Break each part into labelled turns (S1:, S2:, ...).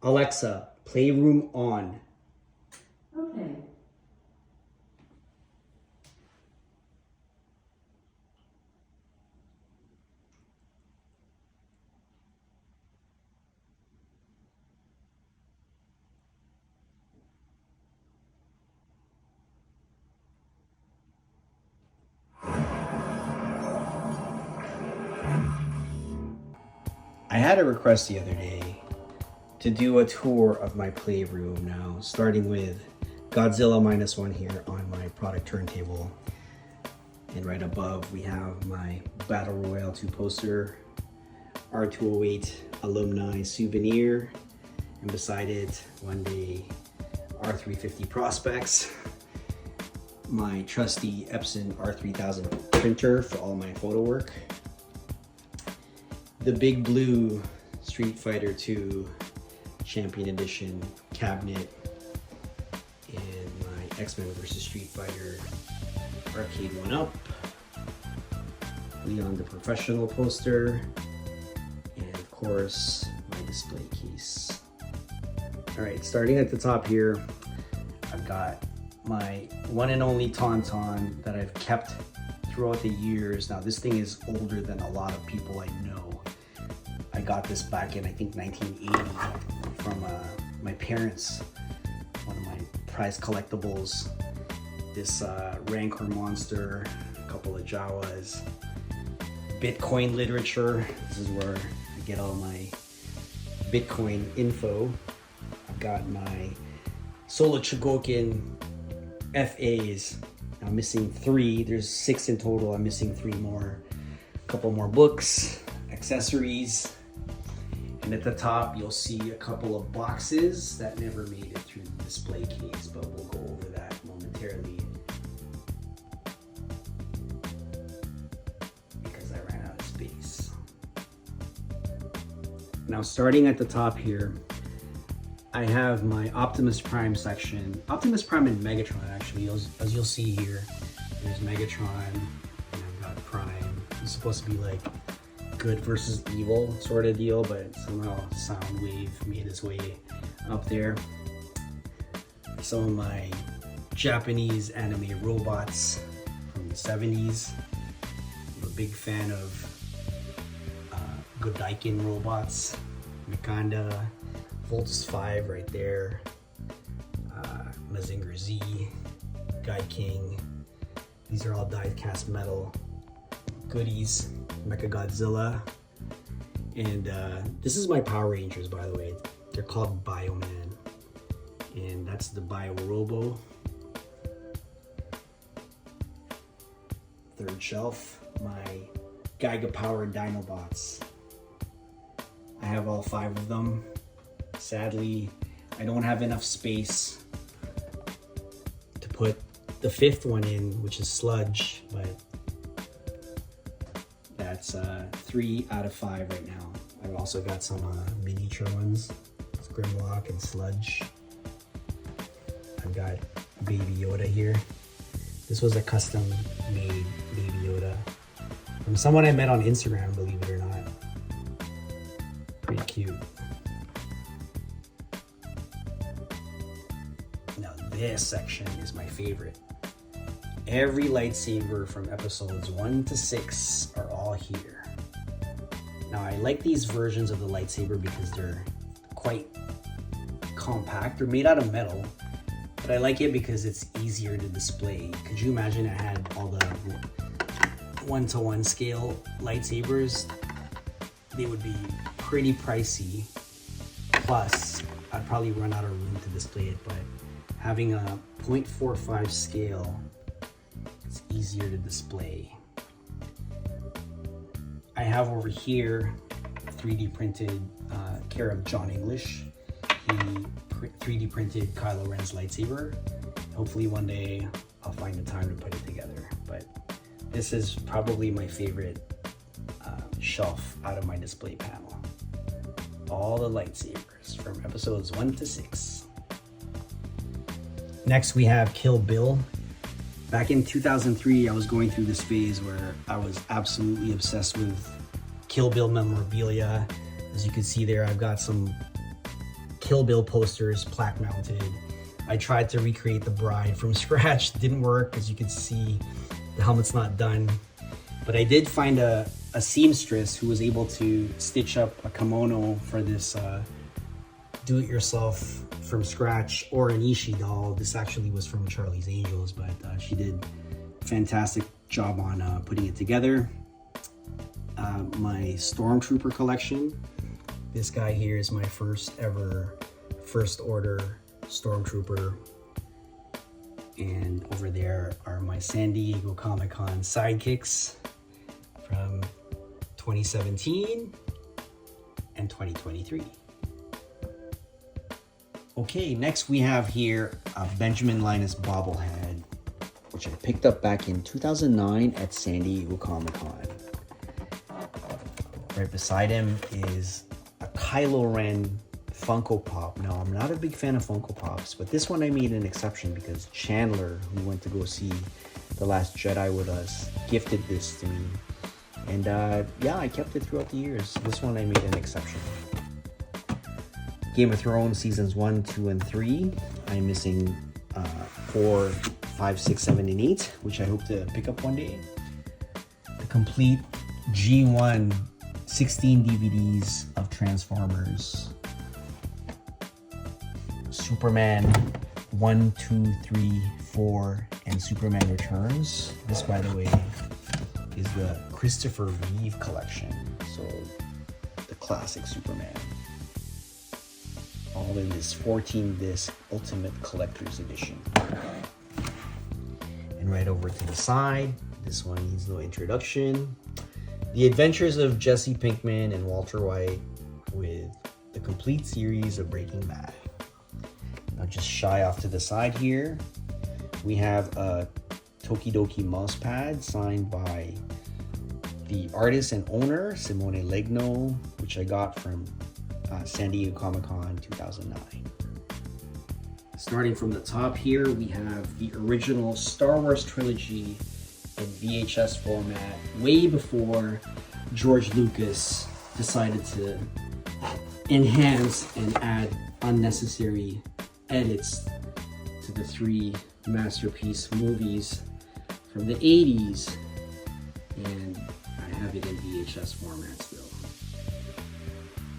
S1: Alexa, Playroom on.
S2: Okay.
S1: I had a request the other day to do a tour of my playroom now, starting with Godzilla -1 here on my product turntable. And right above we have my Battle Royale 2 poster, R208 alumni souvenir, and beside it, one day R350 prospects, my trusty Epson R3000 printer for all my photo work, the big blue Street Fighter 2 Champion Edition cabinet, and my X-Men vs. Street Fighter arcade 1-up, Leon the Professional poster, and of course my display case. All right, starting at the top here, I've got my one and only Tauntaun that I've kept throughout the years. Now this thing is older than a lot of people I know. I got this back in, I think, 1980 from my parents, one of my prized collectibles. This Rancor monster, a couple of Jawas, Bitcoin literature. This is where I get all my Bitcoin info. I've got my Solo Chogokin FAs. I'm missing 3. There's 6 in total. I'm missing 3 more. A couple more books, accessories. And at the top, you'll see a couple of boxes that never made it through the display case, but we'll go over that momentarily because I ran out of space. Now, starting at the top here, I have my Optimus Prime section. Optimus Prime and Megatron, actually, as you'll see here. There's Megatron, and I've got Prime. It's supposed to be like good versus evil sort of deal, but somehow Soundwave made his way up there. Some of my Japanese anime robots from the 70s. I'm a big fan of Godaiken robots, Mikanda, Voltus 5 right there, Mazinger Z, Guy King. These are all die-cast metal goodies. Mechagodzilla, and this is my Power Rangers, by the way. They're called Bioman, and that's the Bio Robo. Third shelf, my Giga Power Dinobots. I have all 5 of them. Sadly, I don't have enough space to put the 5th one in, which is Sludge, but that's 3 out of 5 right now. I've also got some miniature ones. It's Grimlock and Sludge. I've got Baby Yoda here. This was a custom made Baby Yoda from someone I met on Instagram, believe it or not. Pretty cute. Now this section is my favorite. Every lightsaber from episodes 1 to 6 are all here. Now I like these versions of the lightsaber because they're quite compact. They're made out of metal, but I like it because it's easier to display. Could you imagine I had all the 1-to-1 scale lightsabers? They would be pretty pricey. Plus, I'd probably run out of room to display it, but having a 0.45 scale, it's easier to display. I have over here 3D printed care of John English. He 3D printed Kylo Ren's lightsaber. Hopefully one day I'll find the time to put it together. But this is probably my favorite shelf out of my display panel. All the lightsabers from episodes 1 to 6. Next we have Kill Bill. Back in 2003, I was going through this phase where I was absolutely obsessed with Kill Bill memorabilia. As you can see there, I've got some Kill Bill posters, plaque mounted. I tried to recreate the bride from scratch. Didn't work, as you can see, the helmet's not done. But I did find a seamstress who was able to stitch up a kimono for this do-it-yourself from scratch Oranishi doll. This actually was from Charlie's Angels, but she did a fantastic job on putting it together. My Stormtrooper collection. This guy here is my first order Stormtrooper. And over there are my San Diego Comic-Con sidekicks from 2017 and 2023. Okay, next we have here a Benjamin Linus bobblehead, which I picked up back in 2009 at San Diego Comic-Con. Right beside him is a Kylo Ren Funko Pop. Now, I'm not a big fan of Funko Pops, but this one I made an exception because Chandler, who went to go see The Last Jedi with us, gifted this to me. And yeah, I kept it throughout the years. This one I made an exception. Game of Thrones seasons 1, 2, and 3. I'm missing 4, 5, 6, 7, and 8, which I hope to pick up one day. The complete G1 16 DVDs of Transformers. Superman 1, 2, 3, 4, and Superman Returns. This, by the way, is the Christopher Reeve collection. So, the classic Superman. All in this 14-disc Ultimate Collector's Edition. And right over to the side, this one needs no introduction. The Adventures of Jesse Pinkman and Walter White with the complete series of Breaking Bad. Now just shy off to the side here, we have a Tokidoki mouse pad signed by the artist and owner, Simone Legno, which I got from San Diego Comic-Con 2009. Starting from the top here, we have the original Star Wars trilogy in VHS format, way before George Lucas decided to enhance and add unnecessary edits to the 3 masterpiece movies from the 80s, and I have it in VHS format still.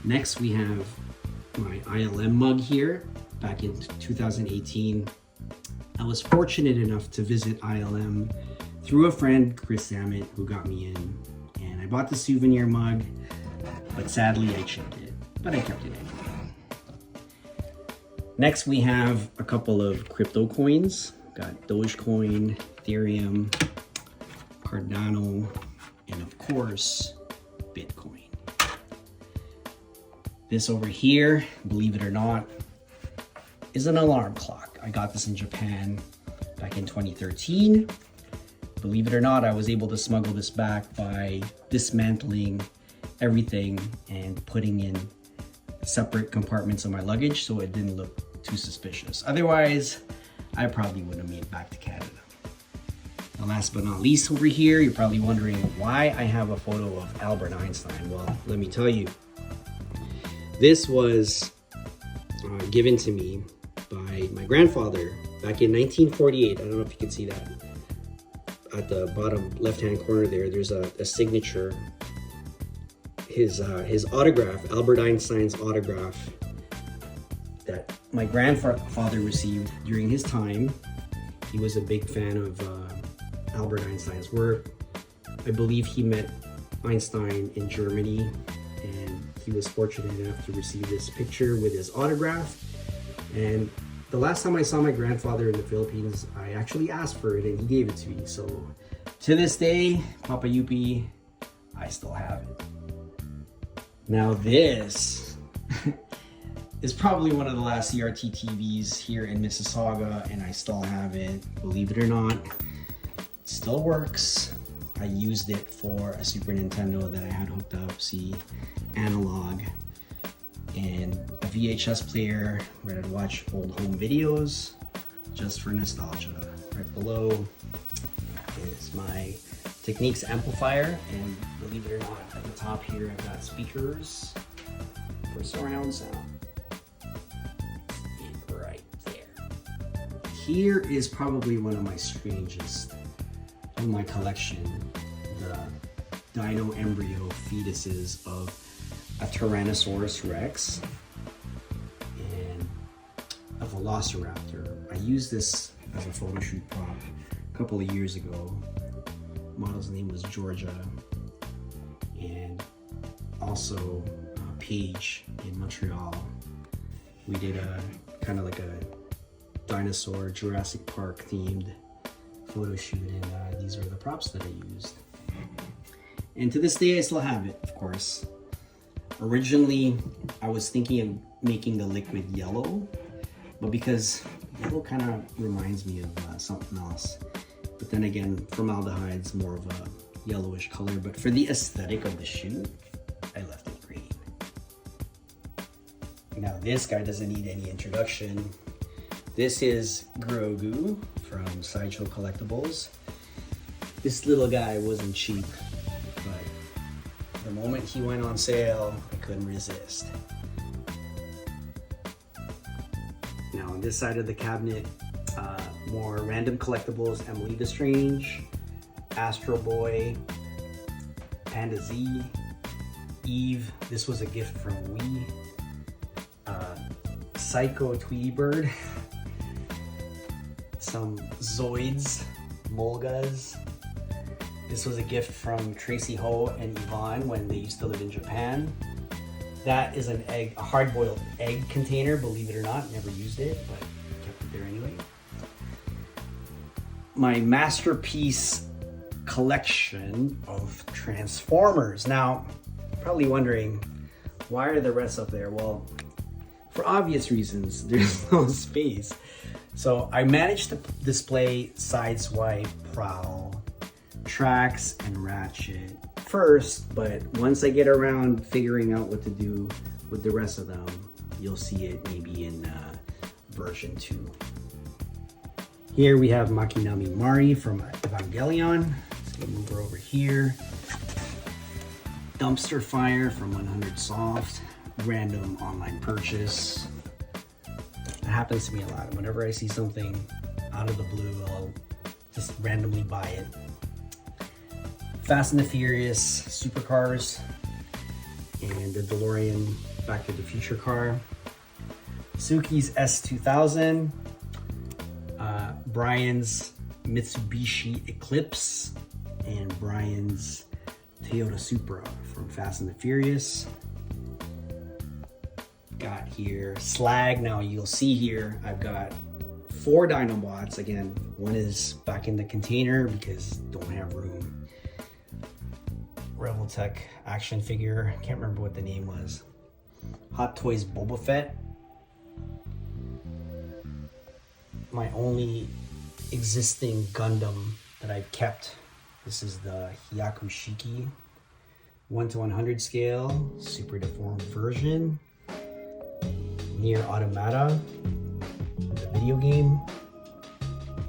S1: Next we have my ILM mug here. Back in 2018, I was fortunate enough to visit ILM through a friend, Chris Samet, who got me in, and I bought the souvenir mug, but sadly I chipped it, but I kept it anyway. Next we have a couple of crypto coins. Got Dogecoin, Ethereum, Cardano, and of course, Bitcoin. This over here, believe it or not, is an alarm clock. I got this in Japan back in 2013. Believe it or not, I was able to smuggle this back by dismantling everything and putting in separate compartments of my luggage so it didn't look too suspicious. Otherwise, I probably wouldn't have made it back to Canada. And last but not least over here, you're probably wondering why I have a photo of Albert Einstein. Well, let me tell you. This was given to me by my grandfather back in 1948. I don't know if you can see that. At the bottom left-hand corner there's a signature. His autograph, Albert Einstein's autograph, that my grandfather received during his time. He was a big fan of Albert Einstein's work. I believe he met Einstein in Germany, and he was fortunate enough to receive this picture with his autograph. And the last time I saw my grandfather in the Philippines, I actually asked for it and he gave it to me. So to this day, Papa Yuppie, I still have it. Now this is probably one of the last CRT TVs here in Mississauga, and I still have it. Believe it or not, it still works. I used it for a Super Nintendo that I had hooked up, see, analog, and a VHS player where I'd watch old home videos just for nostalgia. Right below is my Techniques amplifier, and believe it or not, at the top here I've got speakers for surround sound. here is probably one of my strangest in my collection, the dino embryo fetuses of a Tyrannosaurus Rex and a Velociraptor. I used this as a photo shoot prop a couple of years ago. Model's name was Georgia, and also Paige in Montreal. We did a kind of like a dinosaur Jurassic Park themed photo shoot, and these are the props that I used. And to this day I still have it, of course. Originally I was thinking of making the liquid yellow, but because yellow kind of reminds me of something else. But then again, formaldehyde's more of a yellowish color, but for the aesthetic of the shoot, I left it green. Now this guy doesn't need any introduction. This is Grogu from Sito Collectibles. This little guy wasn't cheap, but the moment he went on sale, I couldn't resist. Now on this side of the cabinet, more random collectibles: Emily the Strange, Astro Boy, Panda Z, Eve. This was a gift from Wii. Psycho Tweety Bird. Some Zoids, Molgas. This was a gift from Tracy Ho and Yvonne when they used to live in Japan. That is an egg, a hard-boiled egg container, believe it or not. Never used it, but kept it there anyway. My masterpiece collection of Transformers. Now, probably wondering, why are the rest up there? Well, for obvious reasons, there's no space. So I managed to display Sideswipe, Prowl, Trax, and Ratchet first, but once I get around figuring out what to do with the rest of them, you'll see it maybe in version 2. Here we have Makinami Mari from Evangelion. Let's go move her over here. Dumpster Fire from 100 Soft. Random online purchase. That happens to me a lot. Whenever I see something out of the blue, I'll just randomly buy it. Fast and the Furious Supercars and the DeLorean Back to the Future car. Suki's S2000. Brian's Mitsubishi Eclipse and Brian's Toyota Supra from Fast and the Furious. Got here Slag. Now you'll see here I've got 4 Dinobots. Again, one is back in the container because don't have room. Reveltech action figure. Can't remember what the name was. Hot Toys Boba Fett. My only existing Gundam that I've kept. This is the Hyakushiki 1/100 scale, super deformed version. Nier Automata, the video game.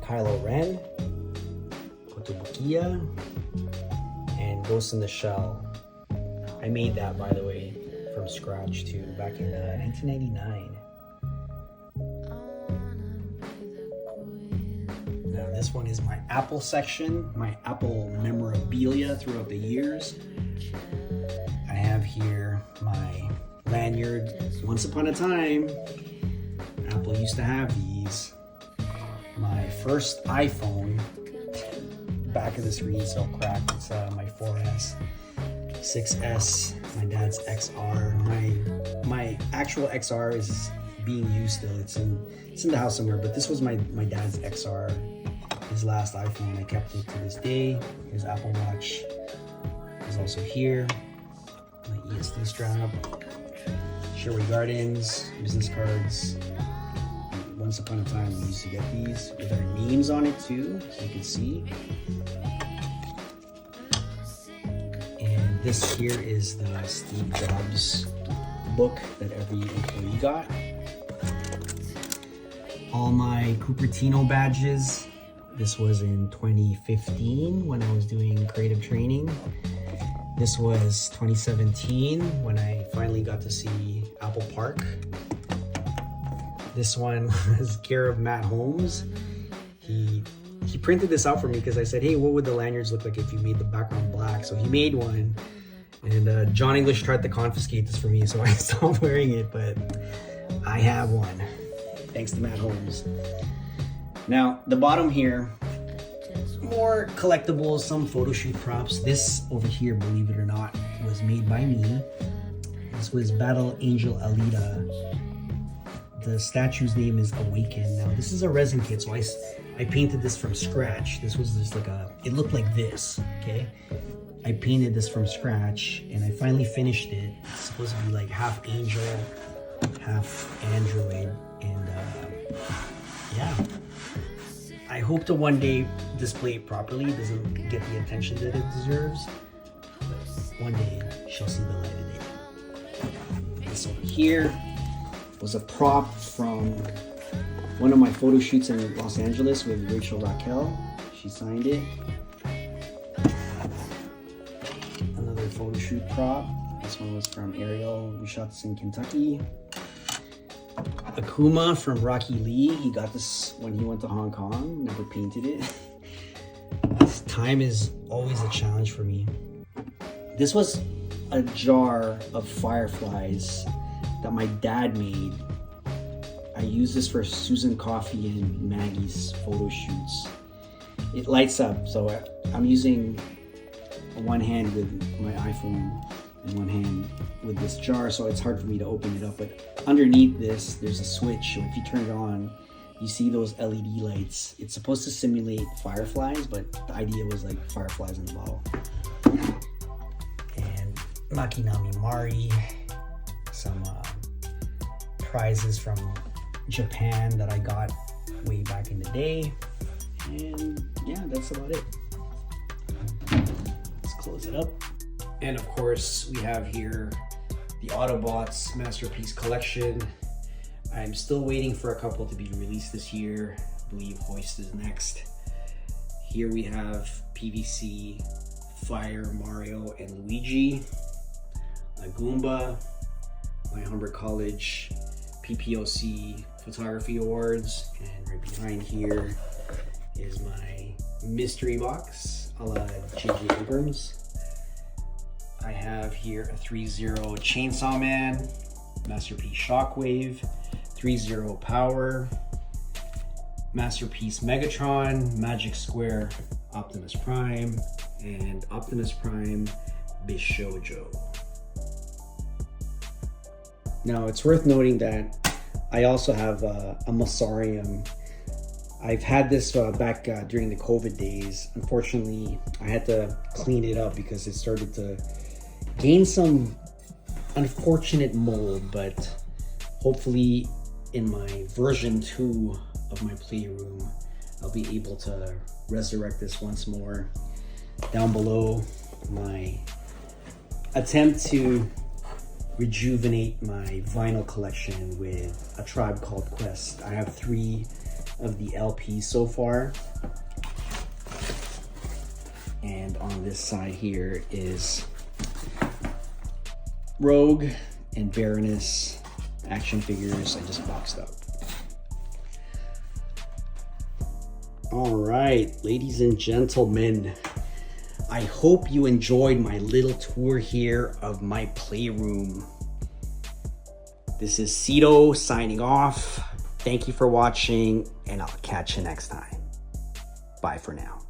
S1: Kylo Ren, Kotobukiya, and Ghost in the Shell. I made that, by the way, from scratch too, back in 1999. Now this one is my Apple section, my Apple memorabilia throughout the years. I have here my lanyard. Once upon a time, Apple used to have these. My first iPhone, back of the screen still cracked. It's my 4S, 6S, my dad's XR. My actual XR is being used still. It's in the house somewhere, but this was my dad's XR, his last iPhone. I kept it to this day. His Apple Watch is also here. My ESD strap, Sherwood Gardens, business cards. Once upon a time, we used to get these with our names on it too, so you can see. And this here is the Steve Jobs book that every employee got. All my Cupertino badges. This was in 2015 when I was doing creative training. This was 2017 when I finally got to see Apple Park. This one was care of Matt Holmes. He printed this out for me because I said, hey, what would the lanyards look like if you made the background black? So he made one, and John English tried to confiscate this for me, so I stopped wearing it, but I have one, thanks to Matt Holmes. Now, the bottom here, more collectibles, some photo shoot props. This over here, believe it or not, was made by me. This was Battle Angel Alita. The statue's name is Awaken. Now, this is a resin kit, so I painted this from scratch. This was just like it looked like this, okay? I painted this from scratch, and I finally finished it. It's supposed to be like half angel, half android, and yeah. I hope to one day display it properly. It doesn't get the attention that it deserves, but one day she'll see the light of day. This over here was a prop from one of my photo shoots in Los Angeles with Rachel Raquel. She signed it. Another photo shoot prop. This one was from Ariel. We shot this in Kentucky. Akuma from Rocky Lee. He got this when he went to Hong Kong. Never painted it. This time is always a challenge for me. This was a jar of fireflies that my dad made. I use this for Susan Coffee and Maggie's photo shoots. It lights up, so I'm using one hand with my iPhone and one hand with this jar, so it's hard for me to open it up. But underneath this, there's a switch, so if you turn it on, you see those LED lights. It's supposed to simulate fireflies, but the idea was like fireflies in the bottle. And Makinami Mari, some prizes from Japan that I got way back in the day, and yeah, that's about it. Let's close it up. And of course, we have here the Autobots Masterpiece Collection. I'm still waiting for a couple to be released this year. I believe Hoist is next. Here we have PVC, Fire, Mario, and Luigi. A Goomba, my Humber College PPOC Photography Awards, and right behind here is my mystery box a la J.J. Abrams. I have here a 3.0 Chainsaw Man, Masterpiece Shockwave, 3.0 Power, Masterpiece Megatron, Magic Square Optimus Prime, and Optimus Prime Bishojo. Now, it's worth noting that I also have a Mossarium. I've had this back during the COVID days. Unfortunately, I had to clean it up because it started to gain some unfortunate mold, but hopefully in my version 2 of my Playroom, I'll be able to resurrect this once more. Down below, my attempt to rejuvenate my vinyl collection with A Tribe Called Quest. I have 3 of the LPs so far. And on this side here is Rogue and Baroness action figures I just boxed up. All right, ladies and gentlemen, I hope you enjoyed my little tour here of my Playroom. This is Sito signing off. Thank you for watching, and I'll catch you next time. Bye for now.